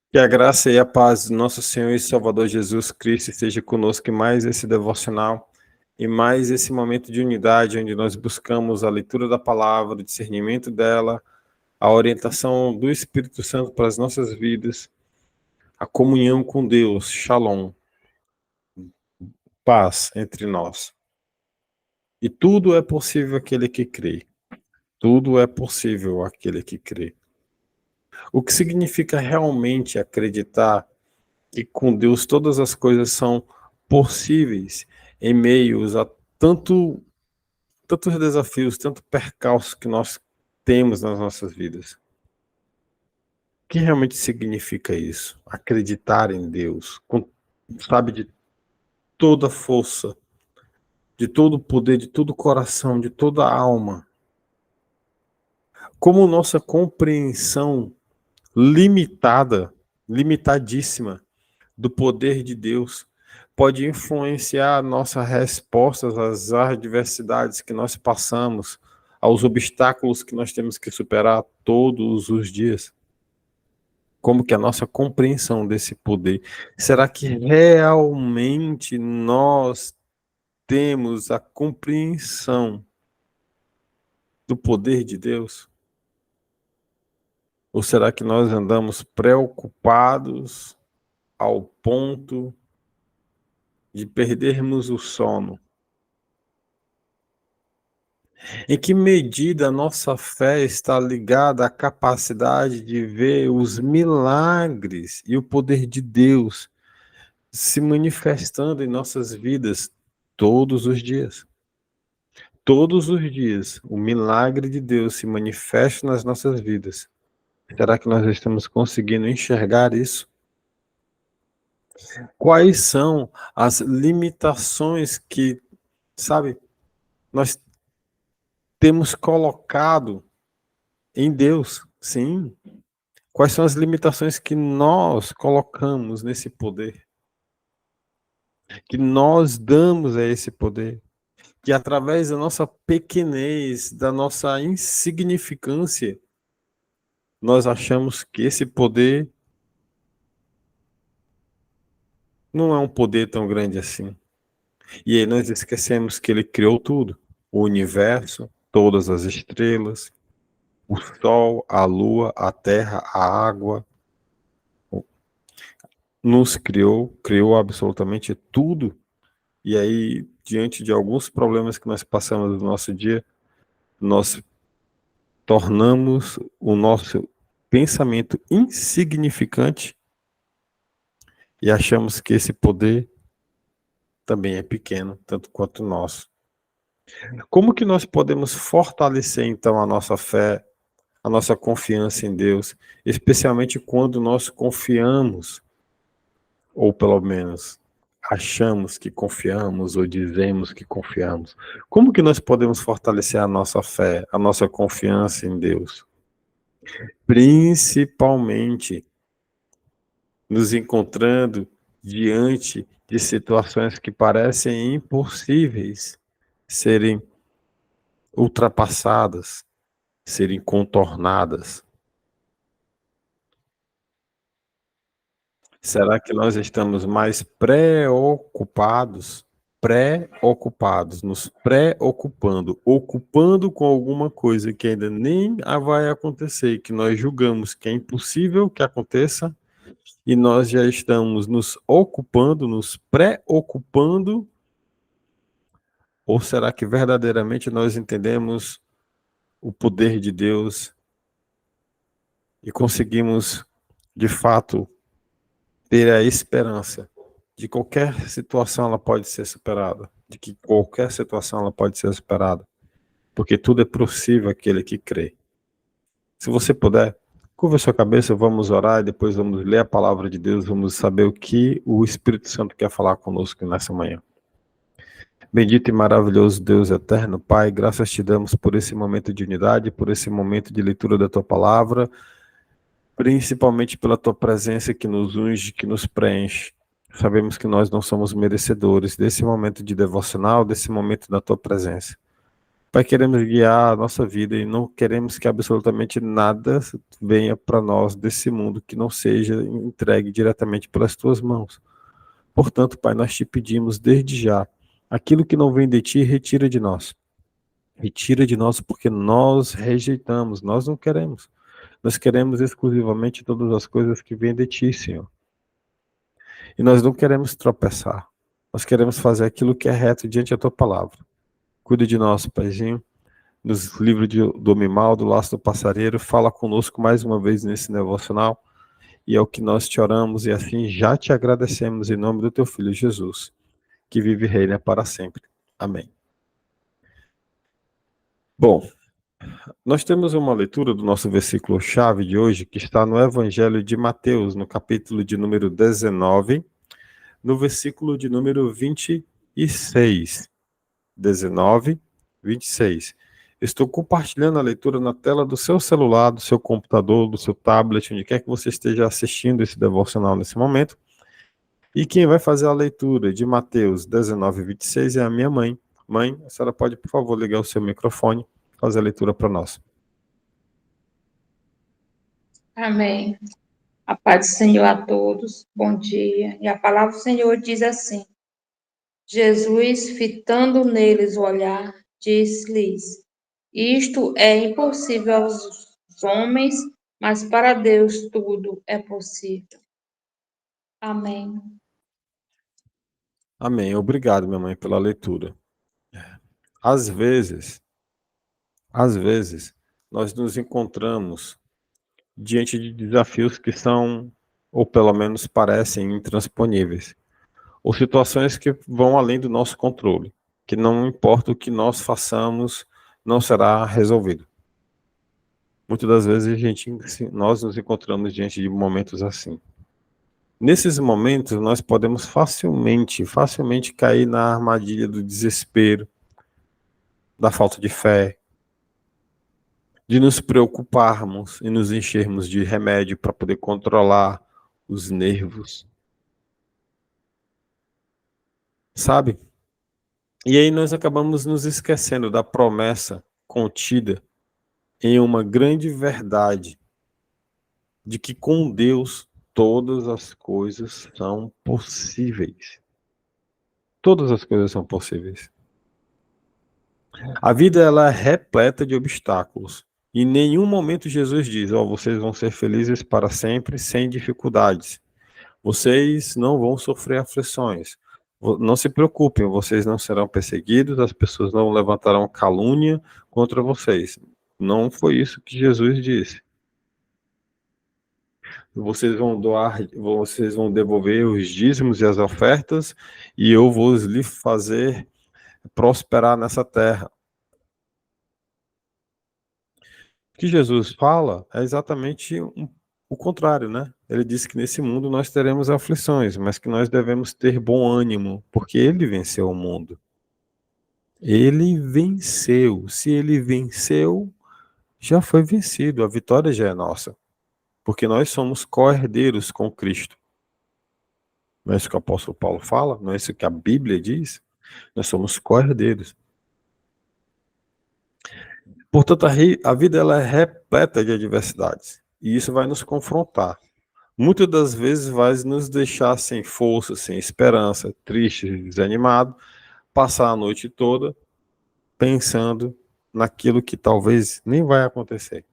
Que a graça e a paz do nosso Senhor e Salvador Jesus Cristo esteja conosco em mais esse devocional e mais esse momento de unidade, onde nós buscamos a leitura da palavra, o discernimento dela, a orientação do Espírito Santo para as nossas vidas, a comunhão com Deus, shalom, paz entre nós. E tudo é possível aquele que crê. Tudo é possível aquele que crê. O que significa realmente acreditar que com Deus todas as coisas são possíveis em meios a tantos desafios, tanto percalço que nós temos nas nossas vidas. O que realmente significa isso? Acreditar em Deus, sabe, de toda força, de todo poder, de todo coração, de toda alma. Como nossa compreensão limitada, limitadíssima do poder de Deus pode influenciar nossas respostas às adversidades que nós passamos, aos obstáculos que nós temos que superar todos os dias. Como que a nossa compreensão desse poder, será que realmente nós temos a compreensão do poder de Deus? Ou será que nós andamos preocupados ao ponto de perdermos o sono? Em que medida a nossa fé está ligada à capacidade de ver os milagres e o poder de Deus se manifestando em nossas vidas todos os dias? Todos os dias, o milagre de Deus se manifesta nas nossas vidas. Será que nós estamos conseguindo enxergar isso? Quais são as limitações que, sabe, nós temos colocado em Deus? Sim. Quais são as limitações que nós colocamos nesse poder? Que nós damos a esse poder? Que através da nossa pequenez, da nossa insignificância, nós achamos que esse poder não é um poder tão grande assim. E aí nós esquecemos que ele criou tudo. O universo, todas as estrelas, o sol, a lua, a terra, a água. Nos criou absolutamente tudo. E aí, diante de alguns problemas que nós passamos no nosso dia, nós tornamos o nosso pensamento insignificante e achamos que esse poder também é pequeno, tanto quanto o nosso. Como que nós podemos fortalecer, então, a nossa fé, a nossa confiança em Deus, especialmente quando nós confiamos, ou pelo menos achamos que confiamos ou dizemos que confiamos? Como que nós podemos fortalecer a nossa fé, a nossa confiança em Deus? Principalmente nos encontrando diante de situações que parecem impossíveis serem ultrapassadas, serem contornadas. Será que nós estamos mais preocupados, nos preocupando, ocupando com alguma coisa que ainda nem vai acontecer, que nós julgamos que é impossível que aconteça, e nós já estamos nos ocupando, nos preocupando? Ou será que verdadeiramente nós entendemos o poder de Deus e conseguimos, de fato, ter a esperança de qualquer situação ela pode ser superada, de que qualquer situação ela pode ser superada, porque tudo é possível aquele que crê. Se você puder, curva sua cabeça, vamos orar e depois vamos ler a palavra de Deus, vamos saber o que o Espírito Santo quer falar conosco nessa manhã. Bendito e maravilhoso Deus eterno, Pai, graças te damos por esse momento de unidade, por esse momento de leitura da tua palavra, principalmente pela tua presença que nos unge, que nos preenche. Sabemos que nós não somos merecedores desse momento de devocional, desse momento da tua presença. Pai, queremos guiar a nossa vida e não queremos que absolutamente nada venha para nós desse mundo que não seja entregue diretamente pelas tuas mãos. Portanto, Pai, nós te pedimos desde já, aquilo que não vem de ti, retira de nós. Retira de nós porque nós rejeitamos, nós não queremos. Nós queremos exclusivamente todas as coisas que vêm de ti, Senhor. E nós não queremos tropeçar. Nós queremos fazer aquilo que é reto diante da tua palavra. Cuida de nós, Paizinho. Nos livros do Homem Mal, do Laço do Passareiro, fala conosco mais uma vez nesse devocional. E é o que nós te oramos e assim já te agradecemos em nome do teu Filho Jesus, que vive e reina para sempre. Amém. Bom, nós temos uma leitura do nosso versículo-chave de hoje, que está no Evangelho de Mateus, no capítulo de número 19, no versículo de número 26. 19, 26. Estou compartilhando a leitura na tela do seu celular, do seu computador, do seu tablet, onde quer que você esteja assistindo esse devocional nesse momento. E quem vai fazer a leitura de Mateus 19, 26 é a minha mãe. Mãe, a senhora pode, por favor, ligar o seu microfone e fazer a leitura para nós. Amém. A paz do Senhor a todos. Bom dia. E a palavra do Senhor diz assim: Jesus, fitando neles o olhar, disse-lhes: Isto é impossível aos homens, mas para Deus tudo é possível. Amém. Amém. Obrigado, minha mãe, pela leitura. Às vezes, nós nos encontramos diante de desafios que são, ou pelo menos parecem, intransponíveis, ou situações que vão além do nosso controle, que não importa o que nós façamos, não será resolvido. Muitas das vezes nós nos encontramos diante de momentos assim. Nesses momentos, nós podemos facilmente cair na armadilha do desespero, da falta de fé, de nos preocuparmos e nos enchermos de remédio para poder controlar os nervos. Sabe? E aí nós acabamos nos esquecendo da promessa contida em uma grande verdade de que com Deus todas as coisas são possíveis. Todas as coisas são possíveis. A vida ela é repleta de obstáculos. Em nenhum momento Jesus diz: vocês vão ser felizes para sempre sem dificuldades. Vocês não vão sofrer aflições. Não se preocupem, vocês não serão perseguidos, as pessoas não levantarão calúnia contra vocês. Não foi isso que Jesus disse. Vocês vão devolver os dízimos e as ofertas, e eu vou lhe fazer prosperar nessa terra. O que Jesus fala é exatamente o contrário, né? Ele disse que nesse mundo nós teremos aflições, mas que nós devemos ter bom ânimo, porque ele venceu o mundo. Ele venceu. Se ele venceu, já foi vencido. A vitória já é nossa. Porque nós somos co-herdeiros com Cristo. Não é isso que o apóstolo Paulo fala? Não é isso que a Bíblia diz? Nós somos co-herdeiros. Portanto, a vida ela é repleta de adversidades. E isso vai nos confrontar. Muitas das vezes vai nos deixar sem força, sem esperança, triste, desanimado, passar a noite toda pensando naquilo que talvez nem vai acontecer.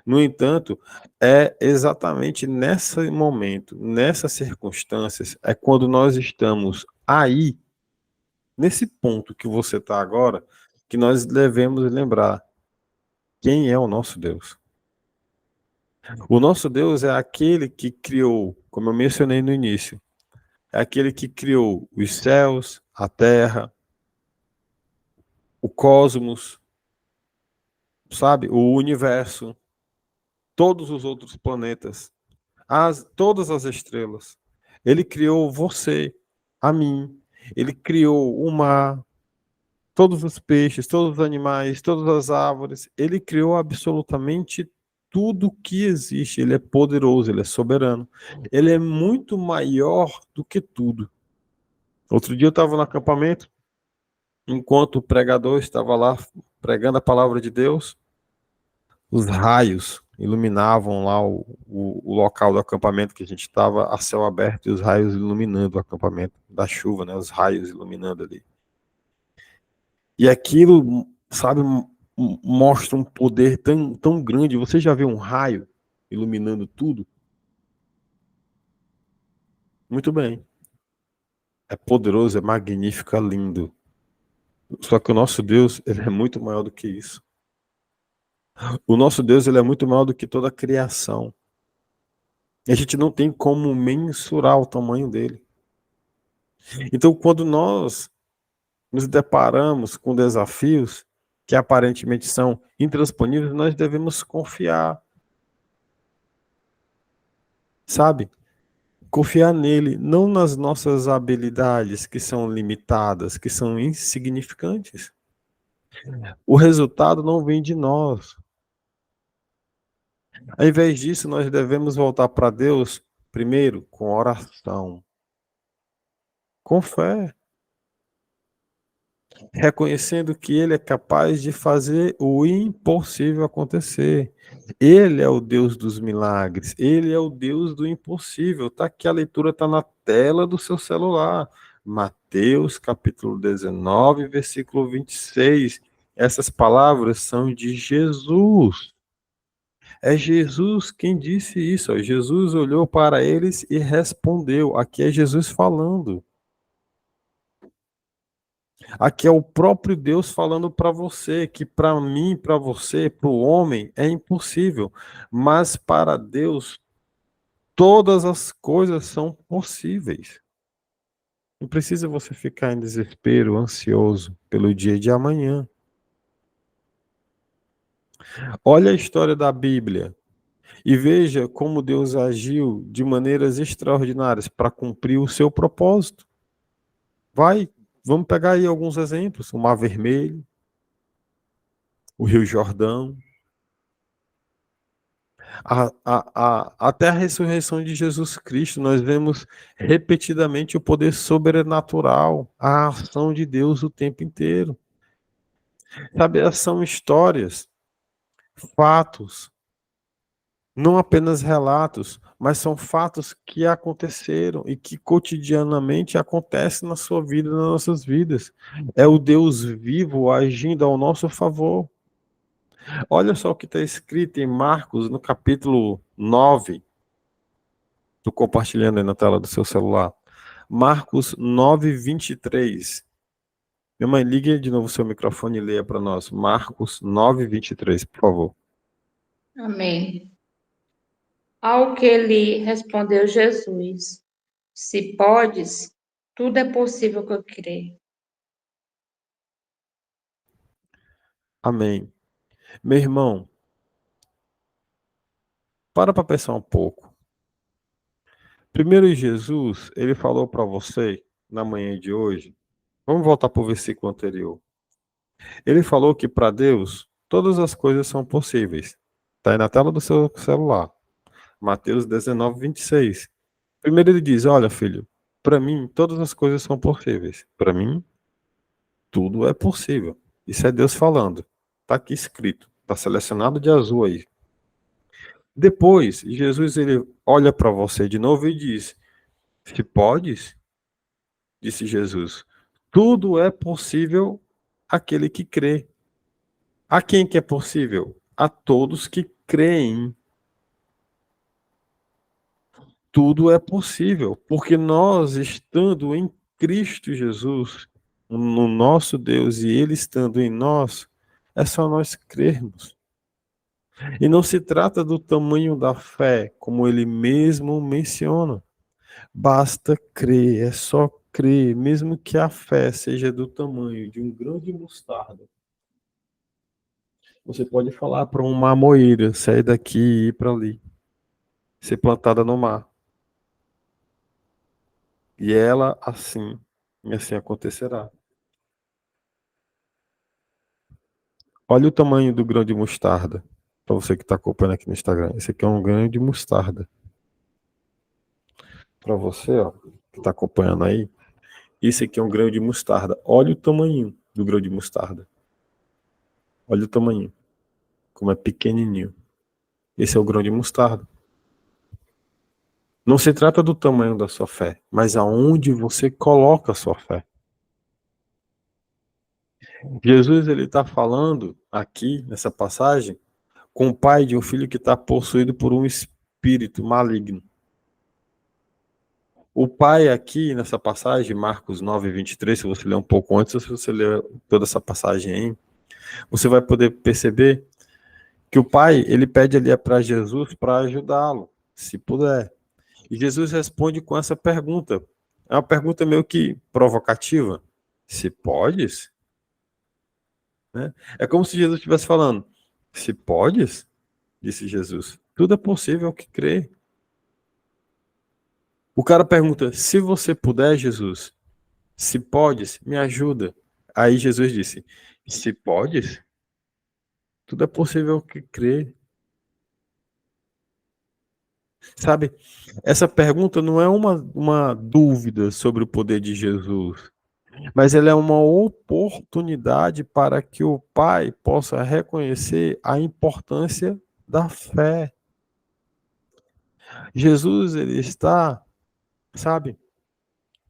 No entanto, é exatamente nesse momento, nessas circunstâncias, é quando nós estamos aí, nesse ponto que você está agora, que nós devemos lembrar quem é o nosso Deus. O nosso Deus é aquele que criou, como eu mencionei no início, é aquele que criou os céus, a terra, o cosmos, sabe, o universo, todos os outros planetas, todas as estrelas. Ele criou você, a mim. Ele criou o mar, todos os peixes, todos os animais, todas as árvores. Ele criou absolutamente tudo que existe. Ele é poderoso, ele é soberano. Ele é muito maior do que tudo. Outro dia eu estava no acampamento enquanto o pregador estava lá pregando a palavra de Deus, os raios iluminavam lá o local do acampamento que a gente estava a céu aberto e os raios iluminando o acampamento da chuva, né? Os raios iluminando ali. E aquilo, sabe, mostra um poder tão grande. Você já viu um raio iluminando tudo? Muito bem. É poderoso, é magnífico, é lindo. Só que o nosso Deus, ele é muito maior do que isso. O nosso Deus, ele é muito maior do que toda a criação. E a gente não tem como mensurar o tamanho dele. Então, quando nós nos deparamos com desafios que aparentemente são intransponíveis, nós devemos confiar, sabe? Confiar nele, não nas nossas habilidades que são limitadas, que são insignificantes. O resultado não vem de nós. Ao invés disso, nós devemos voltar para Deus, primeiro, com oração, com fé, reconhecendo que Ele é capaz de fazer o impossível acontecer. Ele é o Deus dos milagres, Ele é o Deus do impossível. Tá aqui, a leitura está na tela do seu celular. Mateus capítulo 19, versículo 26. Essas palavras são de Jesus. É Jesus quem disse isso. Ó. Jesus olhou para eles e respondeu. Aqui é Jesus falando. Aqui é o próprio Deus falando para você que para mim, para você, para o homem é impossível, mas para Deus todas as coisas são possíveis. Não precisa você ficar em desespero, ansioso pelo dia de amanhã. Olha a história da Bíblia e veja como Deus agiu de maneiras extraordinárias para cumprir o seu propósito. Vamos pegar aí alguns exemplos: o Mar Vermelho, o Rio Jordão, até a ressurreição de Jesus Cristo, nós vemos repetidamente o poder sobrenatural, a ação de Deus o tempo inteiro. Sabe, são histórias, fatos, não apenas relatos, mas são fatos que aconteceram e que cotidianamente acontecem na sua vida, nas nossas vidas. É o Deus vivo agindo ao nosso favor. Olha só o que está escrito em Marcos, no capítulo 9. Estou compartilhando aí na tela do seu celular. Marcos 9, 23. Minha mãe, ligue de novo o seu microfone e leia para nós. Marcos 9, 23, por favor. Amém. Ao que lhe respondeu Jesus: Se podes, tudo é possível que eu creio. Amém. Meu irmão, para pensar um pouco. Primeiro, Jesus, ele falou para você, na manhã de hoje, vamos voltar para o versículo anterior. Ele falou que para Deus, todas as coisas são possíveis. Está aí na tela do seu celular. Mateus 19, 26. Primeiro ele diz, olha filho, para mim todas as coisas são possíveis. Para mim, tudo é possível. Isso é Deus falando. Está aqui escrito. Está selecionado de azul aí. Depois, Jesus ele olha para você de novo e diz, se podes, disse Jesus, tudo é possível àquele que crê. A quem que é possível? A todos que creem. Tudo é possível, porque nós, estando em Cristo Jesus, no nosso Deus, e Ele estando em nós, é só nós crermos. E não se trata do tamanho da fé, como Ele mesmo menciona. Basta crer, é só crer, mesmo que a fé seja do tamanho de um grão de mostarda. Você pode falar para uma moeira, sair daqui e ir para ali, ser plantada no mar. E ela assim, e assim acontecerá. Olha o tamanho do grão de mostarda. Para você que está acompanhando aqui no Instagram. Esse aqui é um grão de mostarda. Para você, ó, que está acompanhando aí, esse aqui é um grão de mostarda. Olha o tamanho. do grão de mostarda. Olha o tamanho, como é pequenininho. Esse é o grão de mostarda. Não se trata do tamanho da sua fé, mas aonde você coloca a sua fé. Jesus, ele está falando aqui, nessa passagem, com o pai de um filho que está possuído por um espírito maligno. O pai aqui, nessa passagem, Marcos 9, 23, se você ler um pouco antes, ou se você ler toda essa passagem aí, você vai poder perceber que o pai, ele pede ali para Jesus para ajudá-lo, se puder. E Jesus responde com essa pergunta. É uma pergunta meio que provocativa. Se podes? Né? É como se Jesus estivesse falando, se podes? Disse Jesus. Tudo é possível que crê. O cara pergunta, se você puder, Jesus, se podes, me ajuda. Aí Jesus disse, se podes? Tudo é possível que crê. Sabe, essa pergunta não é uma dúvida sobre o poder de Jesus, mas ela é uma oportunidade para que o pai possa reconhecer a importância da fé. Jesus, ele está, sabe,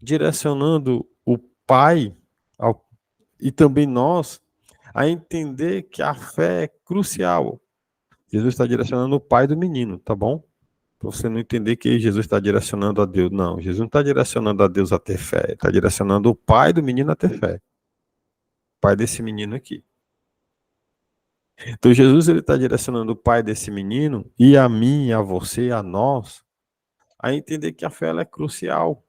direcionando o pai e também nós a entender que a fé é crucial. Jesus está direcionando o pai do menino, tá bom? Para você não entender que Jesus está direcionando a Deus. Não, Jesus não está direcionando a Deus a ter fé. Está direcionando o pai do menino a ter fé. O pai desse menino aqui. Então Jesus ele está direcionando o pai desse menino e a mim, a você, a nós, a entender que a fé ela é crucial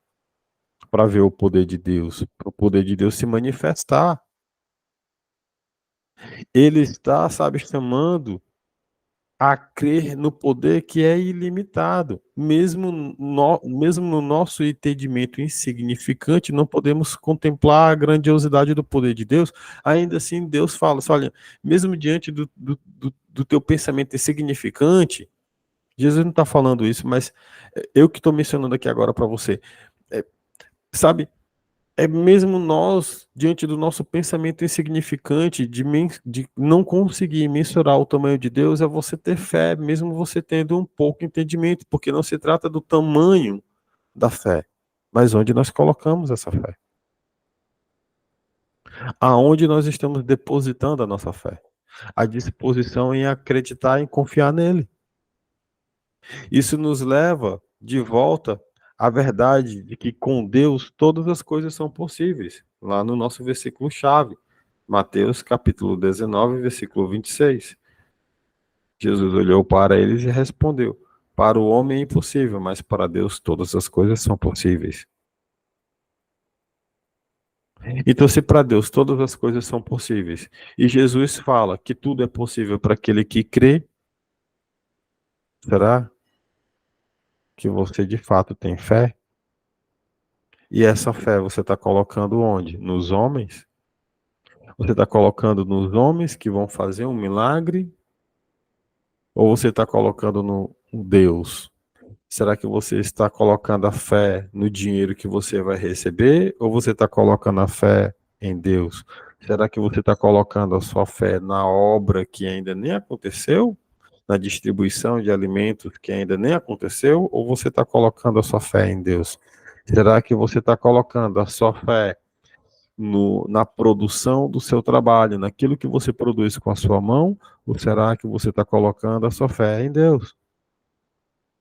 para ver o poder de Deus, para o poder de Deus se manifestar. Ele está, sabe, chamando a crer no poder que é ilimitado. Mesmo no nosso entendimento insignificante, não podemos contemplar a grandiosidade do poder de Deus. Ainda assim, Deus fala, olha, mesmo diante do teu pensamento insignificante, Jesus não está falando isso, mas eu que estou mencionando aqui agora para você, sabe, é mesmo nós, diante do nosso pensamento insignificante, de não conseguir mensurar o tamanho de Deus, é você ter fé, mesmo você tendo um pouco entendimento, porque não se trata do tamanho da fé, mas onde nós colocamos essa fé. Aonde nós estamos depositando a nossa fé. A disposição em acreditar e confiar nele. Isso nos leva de volta à verdade de que com Deus todas as coisas são possíveis. Lá no nosso versículo-chave, Mateus capítulo 19, versículo 26. Jesus olhou para eles e respondeu: para o homem é impossível, mas para Deus todas as coisas são possíveis. Então, se para Deus todas as coisas são possíveis, e Jesus fala que tudo é possível para aquele que crê, será que você de fato tem fé? E essa fé você está colocando onde? Nos homens? Você está colocando nos homens que vão fazer um milagre? Ou você está colocando no Deus? Será que você está colocando a fé no dinheiro que você vai receber? Ou você está colocando a fé em Deus? Será que você está colocando a sua fé na obra que ainda nem aconteceu? Na distribuição de alimentos que ainda nem aconteceu? Ou você está colocando a sua fé em Deus? Será que você está colocando a sua fé na produção do seu trabalho, naquilo que você produz com a sua mão, ou será que você está colocando a sua fé em Deus?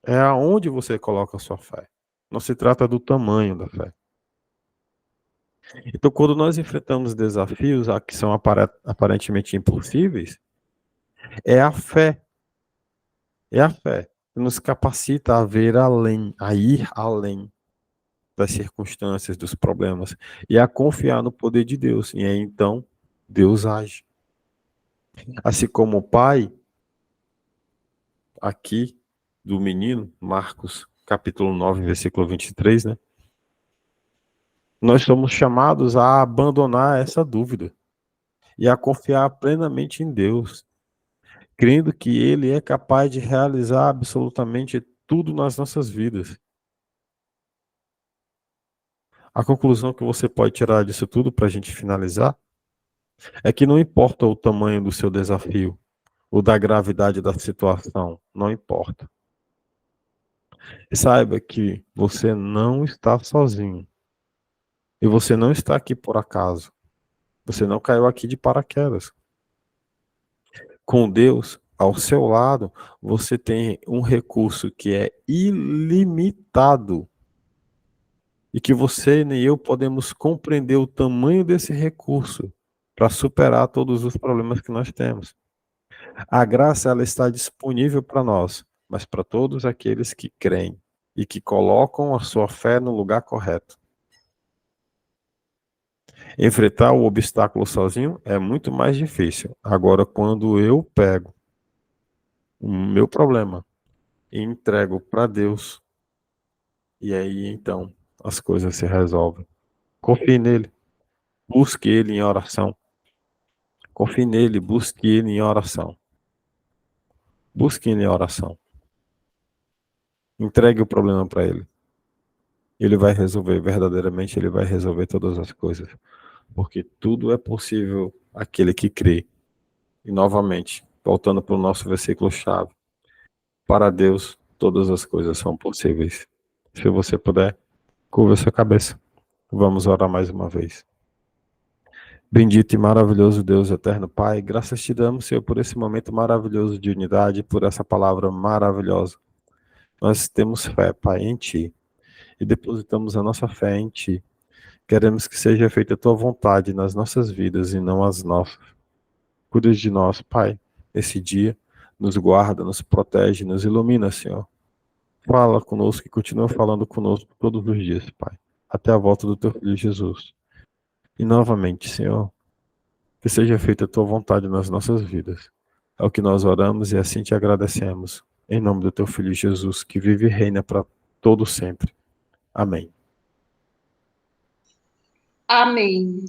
É aonde você coloca a sua fé. Não se trata do tamanho da fé. Então, quando nós enfrentamos desafios que são aparentemente impossíveis, é a fé. É a fé que nos capacita a ver além, a ir além das circunstâncias, dos problemas, e a confiar no poder de Deus. E aí, então, Deus age. Assim como o pai, aqui, do menino, Marcos, capítulo 9, versículo 23, né? Nós somos chamados a abandonar essa dúvida e a confiar plenamente em Deus, crendo que Ele é capaz de realizar absolutamente tudo nas nossas vidas. A conclusão que você pode tirar disso tudo para a gente finalizar É que não importa o tamanho do seu desafio, ou da gravidade da situação, não importa. E saiba que você não está sozinho. E você não está aqui por acaso. Você não caiu aqui de paraquedas. Com Deus ao seu lado, você tem um recurso que é ilimitado. E que você nem eu podemos compreender o tamanho desse recurso para superar todos os problemas que nós temos. A graça, ela está disponível para nós, mas para todos aqueles que creem e que colocam a sua fé no lugar correto. Enfrentar o obstáculo sozinho é muito mais difícil. Agora, quando eu pego o meu problema e entrego para Deus, e aí então as coisas se resolvem. Confie nele, busque ele em oração. Confie nele, busque ele em oração. Busque ele em oração. Entregue o problema para ele. Ele vai resolver, verdadeiramente ele vai resolver todas as coisas. Porque tudo é possível àquele que crê. E novamente, voltando para o nosso versículo-chave. Para Deus, todas as coisas são possíveis. Se você puder, curva sua cabeça. Vamos orar mais uma vez. Bendito e maravilhoso Deus, eterno Pai, graças te damos, Senhor, por esse momento maravilhoso de unidade, por essa palavra maravilhosa. Nós temos fé, Pai, em Ti, e depositamos a nossa fé em Ti. Queremos que seja feita a Tua vontade nas nossas vidas e não as nossas. Cuida de nós, Pai, nesse dia, nos guarda, nos protege, nos ilumina, Senhor. Fala conosco e continua falando conosco todos os dias, Pai, até a volta do Teu Filho Jesus. E novamente, Senhor, que seja feita a Tua vontade nas nossas vidas. É o que nós oramos e assim te agradecemos. Em nome do Teu Filho Jesus, que vive e reina para todo sempre. Amém. Amém.